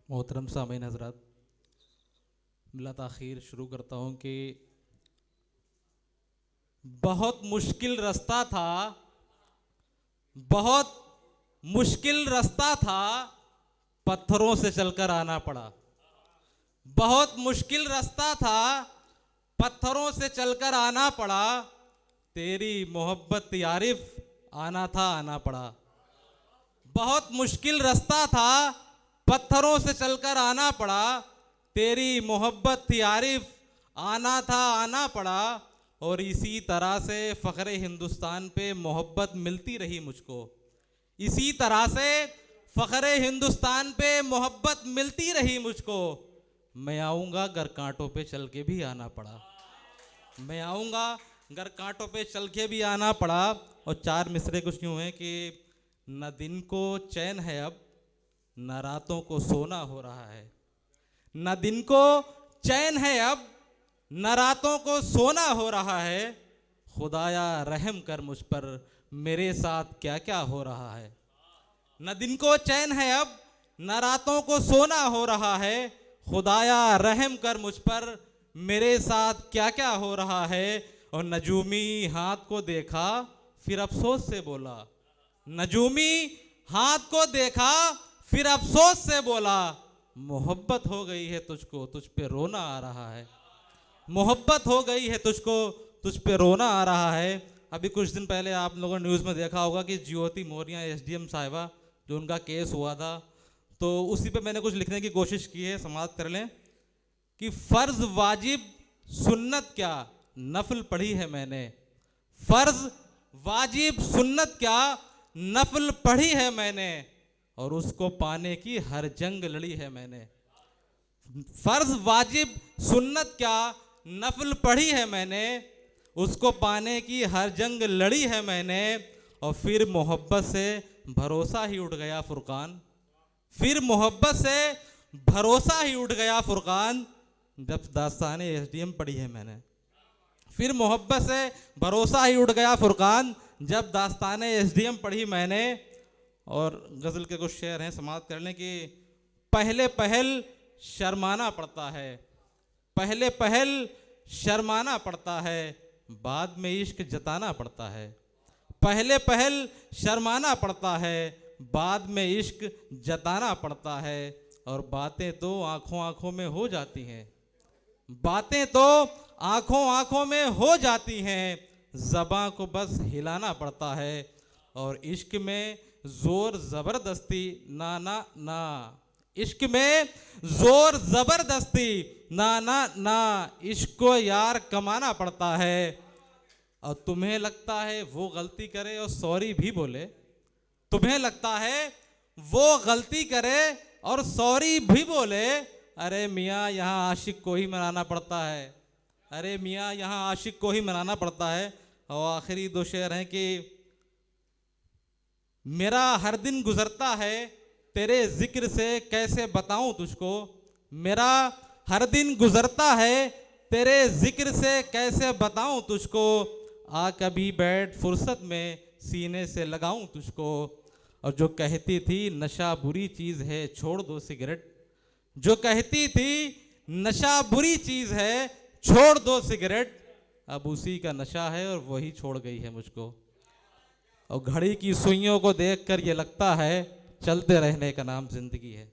मोहतरम सामीन हज़रात, बिला ताख़ीर शुरू करता हूँ कि बहुत मुश्किल रास्ता था, बहुत मुश्किल रास्ता था, पत्थरों से चलकर आना पड़ा। बहुत मुश्किल रास्ता था, पत्थरों से चलकर आना पड़ा। तेरी मोहब्बत यारिफ आना था, आना पड़ा। बहुत मुश्किल रास्ता था, पत्थरों से चलकर आना पड़ा। तेरी मोहब्बत यारिफ आना था, आना पड़ा। और इसी तरह से फ़ख्र हिंदुस्तान पे मोहब्बत मिलती रही मुझको। इसी तरह से फ़ख्र हिंदुस्तान पे मोहब्बत मिलती रही मुझको। मैं आऊँगा गर कांटों पे चल के भी आना पड़ा। मैं आऊँगा गर कांटों पे चल के भी आना पड़ा। और चार मिसरे कुछ यूँ हैं कि न दिन को चैन है अब, न रातों को सोना हो रहा है। न दिन को चैन है अब, न रातों को सोना हो रहा है। खुदाया रहम कर मुझ पर, मेरे साथ क्या क्या हो रहा है। न दिन को चैन है अब, न रातों को सोना हो रहा है। खुदाया रहम कर मुझ पर, मेरे साथ क्या क्या हो रहा है। और नजूमी हाथ को देखा फिर अफसोस से बोला। नजूमी हाथ को देखा फिर अफसोस से बोला, मोहब्बत हो गई है तुझको, तुझ पे रोना आ रहा है। मोहब्बत हो गई है तुझको, तुझ पे रोना आ रहा है। अभी कुछ दिन पहले आप लोगों ने न्यूज़ में देखा होगा कि ज्योति मौर्य एसडीएम साहिबा, जो उनका केस हुआ था, तो उसी पे मैंने कुछ लिखने की कोशिश की है, समाप्त कर लें कि फ़र्ज वाजिब सुन्नत क्या, नफल पढ़ी है मैंने। फ़र्ज वाजिब सुन्नत क्या, नफल पढ़ी है मैंने। और उसको पाने की हर जंग लड़ी है मैंने। फ़र्ज वाजिब सुन्नत क्या, नफल पढ़ी है मैंने। उसको पाने की हर जंग लड़ी है मैंने। और फिर मोहब्बत से भरोसा ही उठ गया फुरकान। फिर मोहब्बत से भरोसा ही उठ गया फुरकान, जब दास्ताने एसडीएम पढ़ी है मैंने। फिर मोहब्बत से भरोसा ही उठ गया फुरकान, जब दास्ताने एसडीएम पढ़ी मैंने। और गज़ल के कुछ शेर हैं, समाप्त कर लें कि पहले पहल शर्माना पड़ता है, पहले पहल शर्माना पड़ता है, बाद में इश्क जताना पड़ता है। पहले पहल शर्माना पड़ता है, बाद में इश्क जताना पड़ता है। और बातें तो आंखों आंखों में हो जाती हैं, बातें तो आंखों आंखों में हो जाती हैं, ज़बां को बस हिलाना पड़ता है। और इश्क में जोर ज़बरदस्ती ना ना ना, इश्क में जोर ज़बरदस्ती ना ना ना, इश्क को यार कमाना पड़ता है। और तुम्हें लगता है वो गलती करे और सॉरी भी बोले, तुम्हें लगता है वो गलती करे और सॉरी भी बोले। अरे मियाँ यहाँ आशिक को ही मनाना पड़ता है, अरे मियाँ यहाँ आशिक को ही मनाना पड़ता है। और आखिरी दो शेर हैं कि मेरा हर दिन गुजरता है तेरे जिक्र से, कैसे बताऊं तुझको। मेरा हर दिन गुजरता है तेरे जिक्र से, कैसे बताऊं तुझको। आ कभी बैठ फुर्सत में, सीने से लगाऊं तुझको। और जो कहती थी नशा बुरी चीज़ है, छोड़ दो सिगरेट। जो कहती थी नशा बुरी चीज़ है, छोड़ दो सिगरेट। अब उसी का नशा है और वही छोड़ गई है मुझको। और घड़ी की सुइयों को देखकर ये लगता है चलते रहने का नाम जिंदगी है।